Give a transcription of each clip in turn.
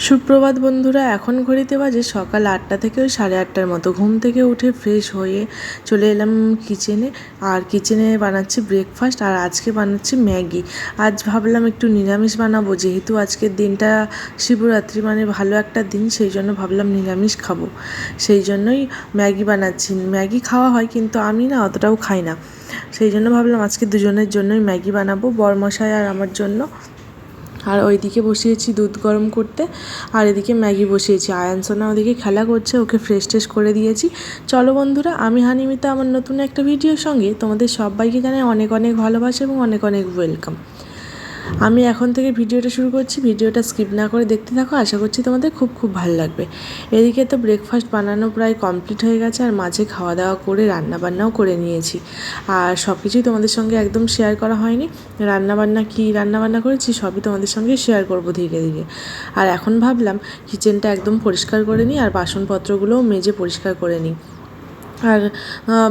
সুপ্রভাত বন্ধুরা, এখন ঘড়িতে বাজে সকাল 8টা থেকে ওই 8:30টার মতো। ঘুম থেকে উঠে ফ্রেশ হয়ে চলে এলাম কিচেনে। আর কিচেনে বানাচ্ছি ব্রেকফাস্ট, আর আজকে বানাচ্ছি ম্যাগি। আজ ভাবলাম একটু নিরামিষ বানাবো, যেহেতু আজকের দিনটা শিবরাত্রি, মানে ভালো একটা দিন, সেই জন্য ভাবলাম নিরামিষ খাবো। সেই জন্যই ম্যাগি বানাচ্ছি। ম্যাগি খাওয়া হয়, কিন্তু আমি না অতটাও খাই না। সেই জন্য ভাবলাম আজকে দুজনের জন্যই ম্যাগি বানাবো, বরমশাই আর আমার জন্য। আর ওইদিকে বসিয়েছি দুধ গরম করতে, আর এদিকে ম্যাগি বসিয়েছি। আয়ানসোনা ওদিকে খেলা করছে, ওকে ফ্রেশ ট্রেশ করে দিয়েছি। চলো বন্ধুরা, আমি হানিমিতা আমার নতুন একটা ভিডিওর সঙ্গে তোমাদের সবাইকে জানাই অনেক অনেক ভালোবাসা এবং অনেক অনেক ওয়েলকাম। আমি এখন থেকে ভিডিওটা শুরু করছি, ভিডিওটা স্কিপ না করে দেখতে থাকো, আশা করছি তোমাদের খুব খুব ভালো লাগবে। এদিকে তো ব্রেকফাস্ট বানানো প্রায় কমপ্লিট হয়ে গেছে, আর মাঝে খাওয়া দাওয়া করে রান্নাবান্নাও করে নিয়েছি। আর সব কিছুই তোমাদের সঙ্গে একদম শেয়ার করা হয়নি। রান্নাবান্না করেছি সবই তোমাদের সঙ্গে শেয়ার করবো ধীরে ধীরে। আর এখন ভাবলাম কিচেনটা একদম পরিষ্কার করে নিই, আর বাসনপত্রগুলোও মেজে পরিষ্কার করে নিই। আর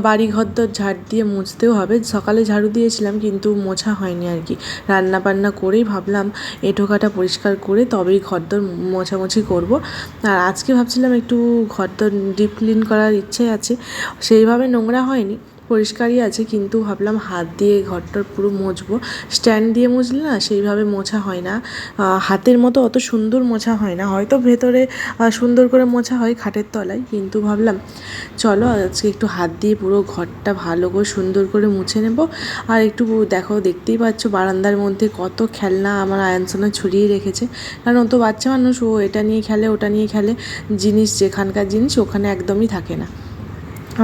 বাড়ি ঘরদোর ঝাড় দিয়ে মুছতেও হবে। সকালে ঝাড়ু দিয়েছিলাম, কিন্তু মোছা হয়নি আর কি। রান্নাবান্না করেই ভাবলাম এঁঠোকাটা পরিষ্কার করে তবেই ঘরদোর মোছামুছি করব। আর আজকে ভাবছিলাম একটু ঘরদোর ডিপ ক্লিন করার ইচ্ছে আছে। সেইভাবে নোংরা হয়নি, পরিষ্কারই আছে, কিন্তু ভাবলাম হাত দিয়ে ঘরটার পুরো মুছবো। স্ট্যান্ড দিয়ে মুছলে না সেইভাবে মোছা হয় না, হাতের মতো অত সুন্দর মোছা হয় না। হয়তো ভেতরে সুন্দর করে মোছা হয় খাটের তলায়, কিন্তু ভাবলাম চলো আজকে একটু হাত দিয়ে পুরো ঘরটা ভালো করে সুন্দর করে মুছে নেব। আর একটু দেখো, দেখতেই পাচ্ছ বারান্দার মধ্যে কত খেলনা আমার আয়ানসোনা ছড়িয়ে রেখেছে। কারণ ও তো বাচ্চা মানুষ, ও এটা নিয়ে খেলে ওটা নিয়ে খেলে, জিনিস যেখানকার জিনিস ওখানে একদমই থাকে না।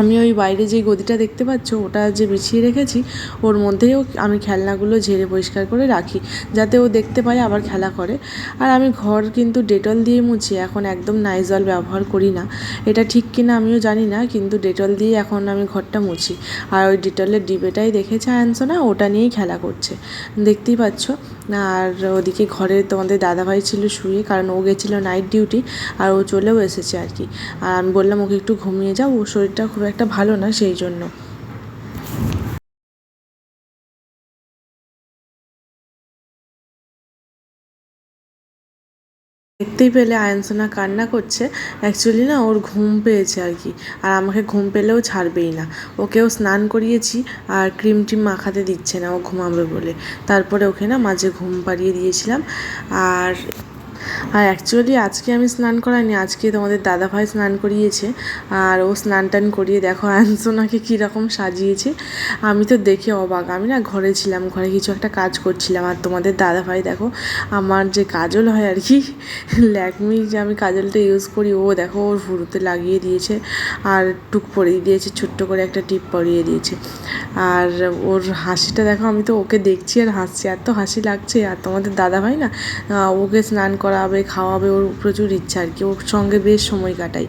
আমি ওই বাইরে যে গদিটা দেখতে পাচ্ছ, ওটা যে বিছিয়ে রেখেছি, ওর মধ্যেও আমি খেলনাগুলো ঝেড়ে পরিষ্কার করে রাখি, যাতে ও দেখতে পায় আবার খেলা করে। আর আমি ঘর কিন্তু ডেটল দিয়ে মুছি, এখন একদম নাইজল ব্যবহার করি না। এটা ঠিক কিনা আমিও জানি না, কিন্তু ডেটল দিয়ে এখন আমি ঘরটা মুছি। আর ওই ডেটলের ডিবেটাই দেখেছে আয়ানসোনা, ওটা নিয়েই খেলা করছে, দেখতেই পাচ্ছ। আর ওদিকে ঘরে তোমাদের দাদাভাই ছিল শুয়ে, কারণ ও গেছিলো নাইট ডিউটি, আর ও চলেও এসেছে আর কি। আর আমি বললাম ওকে একটু ঘুমিয়ে যাও, ওর শরীরটা খুব একটা ভালো না, সেই জন্য। দেখতেই পেলে আয়ানসোনা কান্না করছে। অ্যাকচুয়ালি না ওর ঘুম পেয়েছে আর কি, আর আমাকে ঘুম পেলেও ছাড়বেই না। ওকেও স্নান করিয়েছি, আর ক্রিম টিম মাখাতে দিচ্ছে না ও ঘুমাবে বলে। তারপরে ওকে না মাঝে ঘুম পাড়িয়ে দিয়েছিলাম। আর অ্যাকচুয়ালি আজকে আমি স্নান করাইনি, আজকে তোমাদের দাদাভাই স্নান করিয়েছে। আর ও স্নান টান করিয়ে দেখো আয়ানসোনাকে কীরকম সাজিয়েছে। আমি তো দেখে অবাক। আমি না ঘরে ছিলাম, ঘরে কিছু একটা কাজ করছিলাম, আর তোমাদের দাদাভাই দেখো আমার যে কাজল হয় আর কি, ল্যাকমির যে আমি কাজলটা ইউজ করি, ও দেখো ওর ভুরুতে লাগিয়ে দিয়েছে, আর টুক পরিয়ে দিয়েছে, ছোট্ট করে একটা টিপ পরিয়ে দিয়েছে। আর ওর হাসিটা দেখো, আমি তো ওকে দেখছি আর হাসছি, এত হাসি লাগছে। আর তোমাদের দাদাভাই না ওকে স্নান করাবে, খাওয়াবে, ওর প্রচুর ইচ্ছা আর কি। ওর সঙ্গে বেশ সময় কাটাই,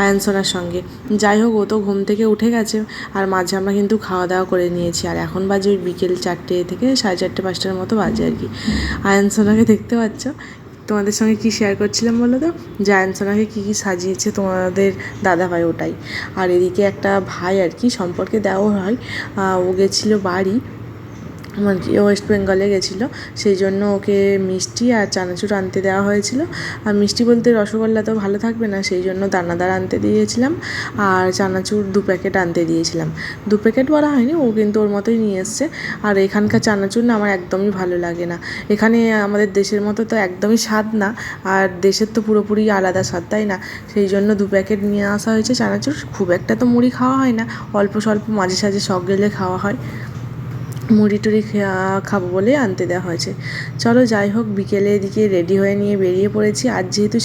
আয়ানসোনার সঙ্গে। যাই হোক, ও তো ঘুম থেকে উঠে গেছে, আর মাঝে আমরা কিন্তু খাওয়া দাওয়া করে নিয়েছি। আর এখন বাজে ওই বিকেল 4টে থেকে 4:30, 5টার মতো বাজে আর কি। আয়ানসোনাকে দেখতে পাচ্ছ। তোমাদের সঙ্গে কি শেয়ার করছিলাম বলো তো, যে আয়ানসোনাকে কী কী সাজিয়েছে তোমাদের দাদাভাই, ওটাই। আর এদিকে একটা ভাই আর কি সম্পর্কে দেওয়া হয়, ও গেছিলো বাড়ি, আমার কি ওয়েস্ট বেঙ্গলে গেছিলো, সেই জন্য ওকে মিষ্টি আর চানাচুর আনতে দেওয়া হয়েছিল। আর মিষ্টি বলতে রসগোল্লা তো ভালো থাকবে না, সেই জন্য দানাদার আনতে দিয়েছিলাম, আর চানাচুর 2 প্যাকেট আনতে দিয়েছিলাম। 2 প্যাকেট বলা হয়নি, ও কিন্তু ওর মতোই নিয়ে এসছে। আর এখানকার চানাচুর না আমার একদমই ভালো লাগে না। এখানে আমাদের দেশের মতো তো একদমই স্বাদ না, আর দেশের তো পুরোপুরি আলাদা স্বাদ, তাই না? সেই জন্য 2 প্যাকেট নিয়ে আসা হয়েছে চানাচুর। খুব একটা তো মুড়ি খাওয়া হয় না, অল্প স্বল্প মাঝে সাঝে শখ গেলে খাওয়া হয়। মুড়ি টুড়ি খাবো বলে আনতে দেওয়া হয়েছে। চলো যাই হোক, বিকেলে এদিকে রেডি হয়ে নিয়ে বেরিয়ে পড়েছি। আজ যেহেতু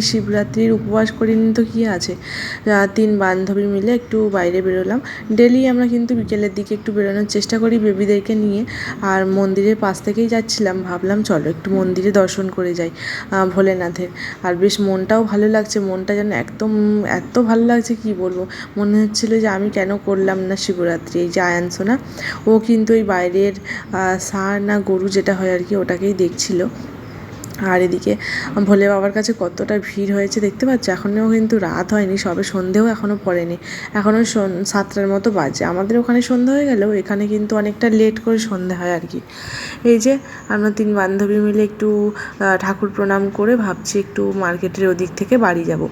শিবরাত্রির উপবাস করিনি তো কী আছে, 3 বান্ধবী মিলে একটু বাইরে বেরোলাম। ডেলি আমরা কিন্তু বিকেলের দিকে একটু বেরোনোর চেষ্টা করি বেবিদেরকে নিয়ে। আর মন্দিরের পাশ থেকেই যাচ্ছিলাম, ভাবলাম চলো একটু মন্দিরে দর্শন করে যাই ভোলেনাথের। আর বেশ মনটাও ভালো লাগছে, মনটা যেন একদম এত ভালো লাগছে কি বলবো। মনে হচ্ছিলো যে আমি কেন করলাম না শিবরাত্রি। এই যে আয়ানসোনা, ও কিন্তু ওই বাইরের ষাঁড় না গরু যেটা হয় আর কি, ওটাকেই দেখছিল। আর এদিকে ভোলে বাবার কাছে কতটা ভিড় হয়েছে দেখতে পাচ্ছ। এখনও কিন্তু রাত হয়নি, সবে সন্ধেও এখনও পড়েনি, এখনও 7টার মতো বাজে। আমাদের ওখানে সন্ধে হয়ে গেলেও এখানে কিন্তু অনেকটা লেট করে সন্ধে হয় আর কি। এই যে আমরা 3 বান্ধবী মিলে একটু ঠাকুর প্রণাম করে ভাবছি একটু মার্কেটের ওদিক থেকে বাড়ি যাব।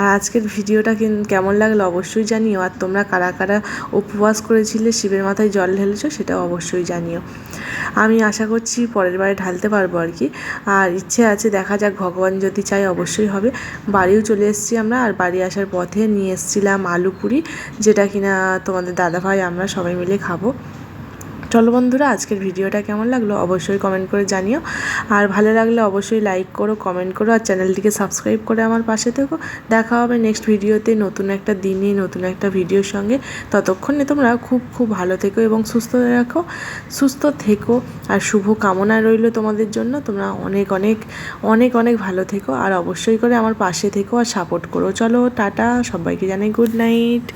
আর আজকের ভিডিওটা কেমন লাগলো অবশ্যই জানিও। আর তোমরা কারা কারা উপবাস করেছিলে, শিবের মাথায় জল ঢেলেছো, সেটাও অবশ্যই জানিও। আমি আশা করছি পরের বারে ঢালতে পারবো আর কি। আর ইচ্ছে আছে, দেখা যাক, ভগবান যদি চাই অবশ্যই হবে। বাড়িও চলে এসেছি আমরা। আর বাড়ি আসার পথে নিয়ে এসেছিলাম আলু পুরি, যেটা কিনা তোমাদের দাদাভাই আমরা সবাই মিলে খাবো। চলো বন্ধুরা, আজকের ভিডিওটা কেমন লাগলো অবশ্যই কমেন্ট করে জানিও। আর ভালো লাগলে অবশ্যই লাইক করো, কমেন্ট করো, আর চ্যানেলটিকে সাবস্ক্রাইব করে আমার পাশে থেকো। দেখা হবে নেক্সট ভিডিওতে নতুন একটা দিনে নতুন একটা ভিডিওর সঙ্গে। ততক্ষণে তোমরা খুব খুব ভালো থেকো এবং সুস্থ থেকো। আর শুভ কামনা রইল তোমাদের জন্য। তোমরা অনেক অনেক অনেক অনেক ভালো থেকো, আর অবশ্যই করে আমার পাশে থেকো আর সাপোর্ট করো। চলো টাটা, সবাইকে জানাই গুড নাইট।